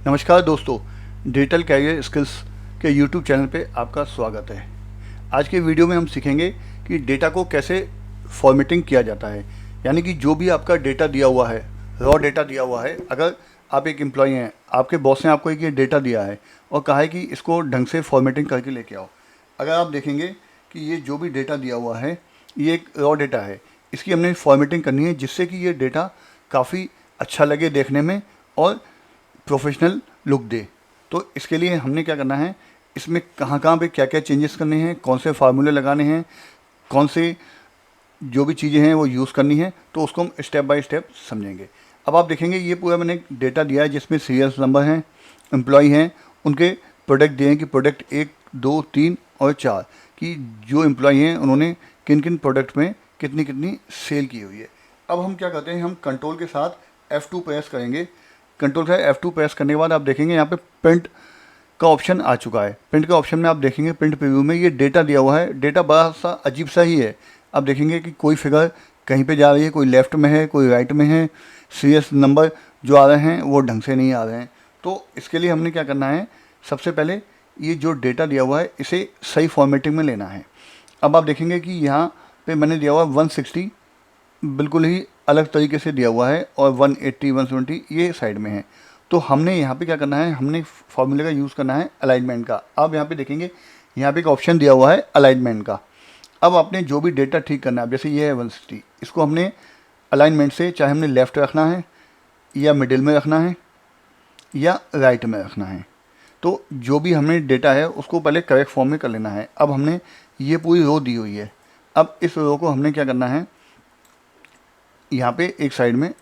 नमस्कार दोस्तों, digital career skills के यूट्यूब चैनल पे आपका स्वागत है। आज के वीडियो में हम सीखेंगे कि डेटा को कैसे फॉर्मेटिंग किया जाता है। यानी कि जो भी आपका डेटा दिया हुआ है, रॉ डेटा दिया हुआ है, अगर आप एक एम्प्लॉय हैं, आपके बॉस ने आपको एक ये डेटा दिया है और कहा है कि इसको ढंग से फॉर्मेटिंग करके लेके आओ। अगर आप देखेंगे कि ये जो भी डेटा दिया हुआ है, ये एक रॉ डेटा है, इसकी हमने फॉर्मेटिंग करनी है जिससे कि ये डेटा काफ़ी अच्छा लगे देखने में और प्रोफेशनल लुक दे। तो इसके लिए हमने क्या करना है, इसमें कहाँ कहाँ पे क्या क्या चेंजेस करने हैं, कौन से फार्मूले लगाने हैं, कौन से जो भी चीज़ें हैं वो यूज़ करनी है, तो उसको हम स्टेप बाय स्टेप समझेंगे। अब आप देखेंगे ये पूरा मैंने डेटा दिया है जिसमें सीरियल्स नंबर हैं, एम्प्लॉय हैं, उनके प्रोडक्ट दिए हैं कि प्रोडक्ट 1, 2, 3 और 4 कि जो एम्प्लॉय हैं उन्होंने किन किन प्रोडक्ट में कितनी कितनी सेल की हुई है। अब हम क्या करते हैं, हम कंट्रोल के साथ F2 प्रेस करेंगे। कंट्रोल से F2 प्रेस करने के बाद आप देखेंगे यहाँ पे प्रिंट का ऑप्शन आ चुका है। प्रिंट के ऑप्शन में आप देखेंगे प्रिंट प्रीव्यू में ये डेटा दिया हुआ है। डेटा बड़ा सा अजीब सा ही है। आप देखेंगे कि कोई फिगर कहीं पे जा रही है, कोई लेफ़्ट में है, कोई राइट में है। सीरियस नंबर जो आ रहे हैं वो ढंग से नहीं आ रहे हैं। तो इसके लिए हमने क्या करना है, सबसे पहले ये जो डेटा दिया हुआ है इसे सही फॉर्मेटिंग में लेना है। अब आप देखेंगे कि यहाँ पे मैंने दिया हुआ 160 बिल्कुल ही अलग तरीके से दिया हुआ है और 180 170 ये साइड में है। तो हमने यहाँ पे क्या करना है, हमने फॉर्मूले का यूज़ करना है अलाइनमेंट का। आप यहाँ पे देखेंगे यहाँ पे एक ऑप्शन दिया हुआ है अलाइनमेंट का। अब आपने जो भी डेटा ठीक करना है, जैसे ये है 160, इसको हमने अलाइनमेंट से चाहे हमने लेफ़्ट रखना है या मिडिल में रखना है या राइट में रखना है। तो जो भी हमने डेटा है उसको पहले करेक्ट फॉर्म में कर लेना है। अब हमने ये पूरी रो दी हुई है। अब इस रो को हमने क्या करना है, यहाँ पे एक साइड में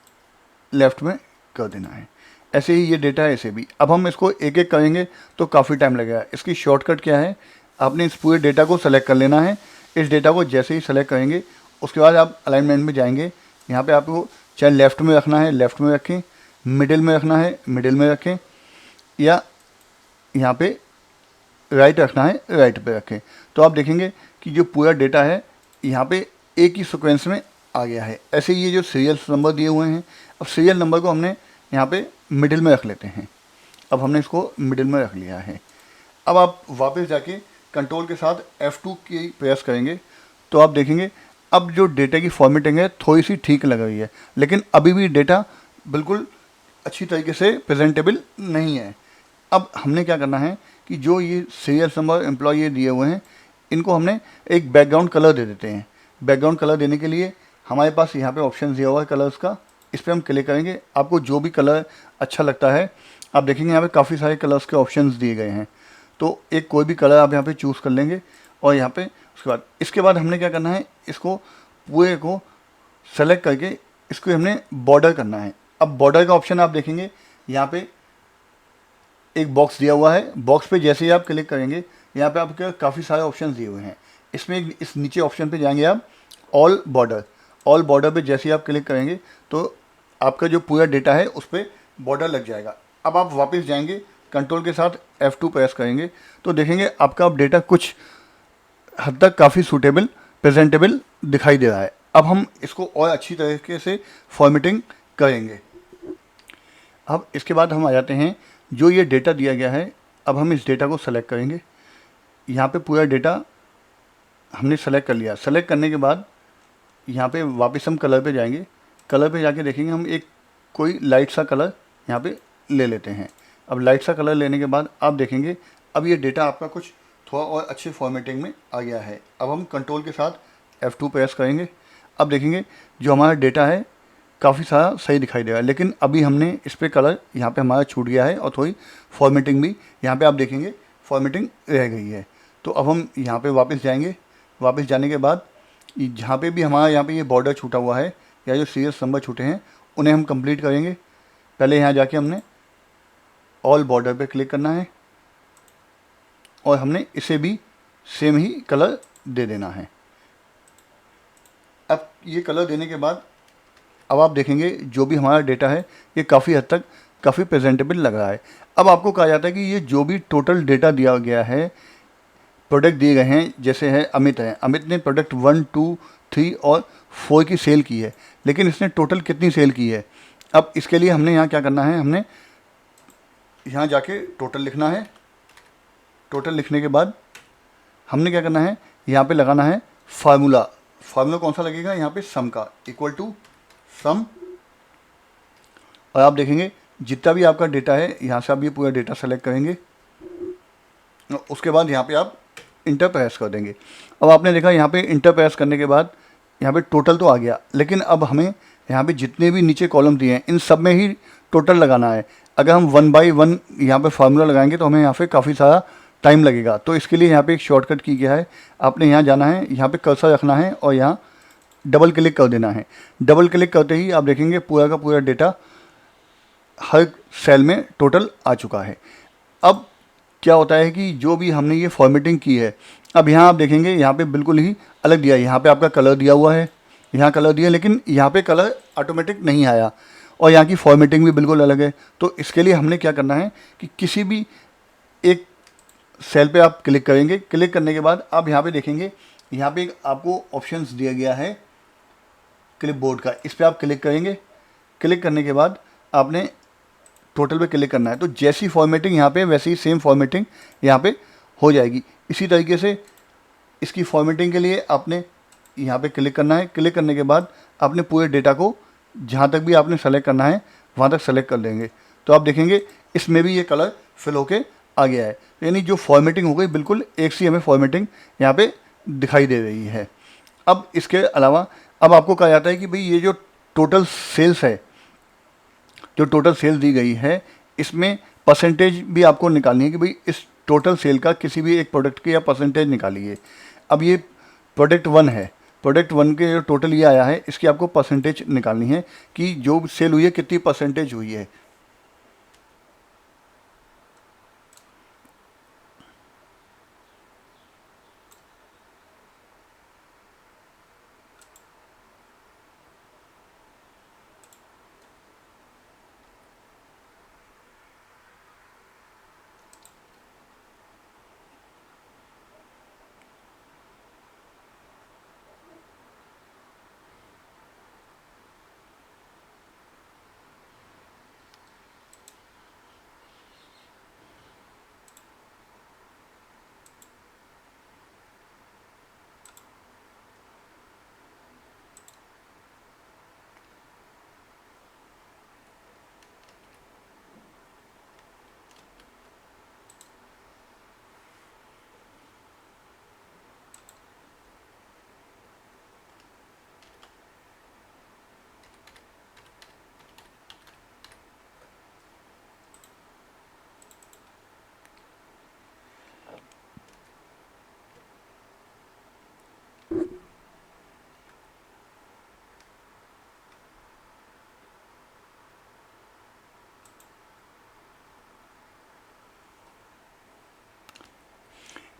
लेफ़्ट में कर देना है। ऐसे ही ये डेटा है, ऐसे भी। अब हम इसको एक एक करेंगे तो काफ़ी टाइम लगेगा। इसकी शॉर्टकट क्या है, आपने इस पूरे डेटा को सेलेक्ट कर लेना है। इस डेटा को जैसे ही सेलेक्ट करेंगे उसके बाद आप अलाइनमेंट में जाएंगे। यहाँ पे आपको चाहे लेफ़्ट में रखना है लेफ़्ट में रखें, मिडिल में रखना है मिडिल में रखें, या यहाँ पे राइट रखना है राइट पे रखें। तो आप देखेंगे कि जो पूरा डेटा है यहाँ पे एक ही सीक्वेंस में आ गया है। ऐसे ये जो सीरियल नंबर दिए हुए हैं, अब सीरियल नंबर को हमने यहाँ पे मिडिल में रख लेते हैं। अब हमने इसको मिडिल में रख लिया है। अब आप वापस जाके कंट्रोल के साथ F2 की प्रेस करेंगे तो आप देखेंगे अब जो डेटा की फॉर्मेटिंग है थोड़ी सी ठीक लग रही है, लेकिन अभी भी डेटा बिल्कुल अच्छी तरीके से प्रेजेंटेबल नहीं है। अब हमने क्या करना है कि जो ये सीरियल नंबर एम्प्लॉय दिए हुए हैं इनको हमने एक बैकग्राउंड कलर दे देते हैं। बैकग्राउंड कलर देने के लिए हमारे पास यहाँ पे ऑप्शन दिया हुआ है कलर्स का, इस पर हम क्लिक करेंगे। आपको जो भी कलर अच्छा लगता है, आप देखेंगे यहाँ पे काफ़ी सारे कलर्स के ऑप्शंस दिए गए हैं। तो एक कोई भी कलर आप यहाँ पे चूज़ कर लेंगे और यहाँ पे इसके बाद हमने क्या करना है, इसको पूरे को सेलेक्ट करके इसको हमने बॉर्डर करना है। अब बॉर्डर का ऑप्शन आप देखेंगे यहाँ पे एक बॉक्स दिया हुआ है। बॉक्स पे जैसे ही आप क्लिक करेंगे यहाँ पे आपके काफ़ी सारे ऑप्शन दिए हुए हैं। इसमें इस नीचे ऑप्शन पे जाएंगे आप ऑल बॉर्डर। ऑल बॉर्डर पे जैसे ही आप क्लिक करेंगे तो आपका जो पूरा डेटा है उस पर बॉर्डर लग जाएगा। अब आप वापस जाएंगे, कंट्रोल के साथ F2 प्रेस करेंगे तो देखेंगे आपका अब डेटा कुछ हद तक काफ़ी सूटेबल प्रेजेंटेबल दिखाई दे रहा है। अब हम इसको और अच्छी तरीके से फॉर्मेटिंग करेंगे। अब इसके बाद हम आ जाते हैं, जो ये डेटा दिया गया है अब हम इस डेटा को सेलेक्ट करेंगे। यहाँ पे पूरा डेटा हमने सेलेक्ट कर लिया। सेलेक्ट करने के बाद यहाँ पे वापस हम कलर पे जाएंगे। कलर पे जाके देखेंगे हम एक कोई लाइट सा कलर यहाँ पे ले लेते हैं। अब लाइट सा कलर लेने के बाद आप देखेंगे अब ये डेटा आपका कुछ थोड़ा और अच्छे फॉर्मेटिंग में आ गया है। अब हम कंट्रोल के साथ F2 प्रेस करेंगे। अब देखेंगे जो हमारा डेटा है काफ़ी सारा सही दिखाई देगा, लेकिन अभी हमने इस पर कलर यहाँ पे हमारा छूट गया है और थोड़ी फॉर्मेटिंग भी यहाँ पे आप देखेंगे फॉर्मेटिंग रह गई है। तो अब हम यहाँ पे वापस जाएंगे। वापस जाने के बाद जहाँ पे भी हमारा यहाँ पे ये बॉर्डर छूटा हुआ है या जो सीरियल नंबर छूटे हैं उन्हें हम कंप्लीट करेंगे। पहले यहाँ जाके हमने ऑल बॉर्डर पे क्लिक करना है और हमने इसे भी सेम ही कलर दे देना है। अब ये कलर देने के बाद अब आप देखेंगे जो भी हमारा डेटा है ये काफ़ी हद तक काफ़ी प्रेजेंटेबल लग रहा है। अब आपको कहा जाता है कि ये जो भी टोटल डेटा दिया गया है, प्रोडक्ट दिए गए हैं, जैसे है अमित है, अमित ने प्रोडक्ट 1, 2, 3 और 4 की सेल की है, लेकिन इसने टोटल कितनी सेल की है। अब इसके लिए हमने यहाँ क्या करना है, हमने यहाँ जाके टोटल लिखना है। टोटल लिखने के बाद हमने क्या करना है, यहाँ पे लगाना है फार्मूला। फार्मूला कौन सा लगेगा, यहाँ पे सम का, इक्वल टू सम। और आप देखेंगे जितना भी आपका डेटा है, यहाँ से आप ये पूरा डेटा सेलेक्ट करेंगे। उसके बाद यहाँ पे आप इंटर प्रेस कर देंगे। अब आपने देखा यहाँ पे इंटर प्रेस करने के बाद यहाँ पे टोटल तो आ गया, लेकिन अब हमें यहाँ पे जितने भी नीचे कॉलम दिए हैं इन सब में ही टोटल लगाना है। अगर हम 1 बाई 1 यहाँ पे फार्मूला लगाएंगे तो हमें यहाँ पे काफ़ी सारा टाइम लगेगा। तो इसके लिए यहाँ पे एक शॉर्टकट की गया है, आपने यहाँ जाना है, यहाँ पे कर्सर रखना है और यहाँ डबल क्लिक कर देना है। डबल क्लिक करते ही आप देखेंगे पूरा का पूरा डेटा हर सेल में टोटल आ चुका है। अब क्या होता है कि जो भी हमने ये फॉर्मेटिंग की है, अब यहाँ आप देखेंगे यहाँ पे बिल्कुल ही अलग दिया है। यहाँ पे आपका कलर दिया हुआ है, यहाँ कलर दिया, लेकिन यहाँ पे कलर ऑटोमेटिक नहीं आया और यहाँ की फॉर्मेटिंग भी बिल्कुल अलग है। तो इसके लिए हमने क्या करना है कि किसी भी एक सेल पे आप क्लिक करेंगे। क्लिक करने के बाद आप यहाँ पे देखेंगे, यहाँ पे आपको ऑप्शंस दिया गया है क्लिपबोर्ड का, इस पर आप क्लिक करेंगे। क्लिक करने के बाद आपने टोटल पे क्लिक करना है। तो जैसी फॉर्मेटिंग यहाँ पे वैसी ही सेम फॉर्मेटिंग यहाँ पे हो जाएगी। इसी तरीके से इसकी फॉर्मेटिंग के लिए आपने यहाँ पे क्लिक करना है। क्लिक करने के बाद आपने पूरे डेटा को जहाँ तक भी आपने सेलेक्ट करना है वहाँ तक सेलेक्ट कर देंगे। तो आप देखेंगे इसमें भी ये कलर फिल होके आ गया है। यानी जो फॉर्मेटिंग हो गई बिल्कुल एक सी हमें फॉर्मेटिंग यहाँ पे दिखाई दे रही है। अब इसके अलावा अब आपको कहा जाता है कि भाई ये जो टोटल सेल्स है, जो टोटल सेल दी गई है, इसमें परसेंटेज भी आपको निकालनी है कि भाई इस टोटल सेल का किसी भी एक प्रोडक्ट के या परसेंटेज निकालिए। अब ये प्रोडक्ट 1 है, प्रोडक्ट 1 के जो टोटल ये आया है इसकी आपको परसेंटेज निकालनी है कि जो सेल हुई है कितनी परसेंटेज हुई है।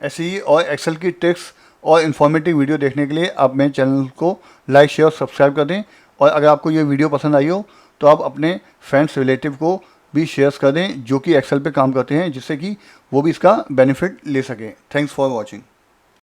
ऐसे ही और एक्सेल की ट्रिक्स और इन्फॉर्मेटिव वीडियो देखने के लिए आप मेरे चैनल को लाइक शेयर और सब्सक्राइब कर दें। और अगर आपको ये वीडियो पसंद आई हो तो आप अपने फ्रेंड्स रिलेटिव को भी शेयर कर दें जो कि एक्सेल पे काम करते हैं, जिससे कि वो भी इसका बेनिफिट ले सकें। Thanks for watching.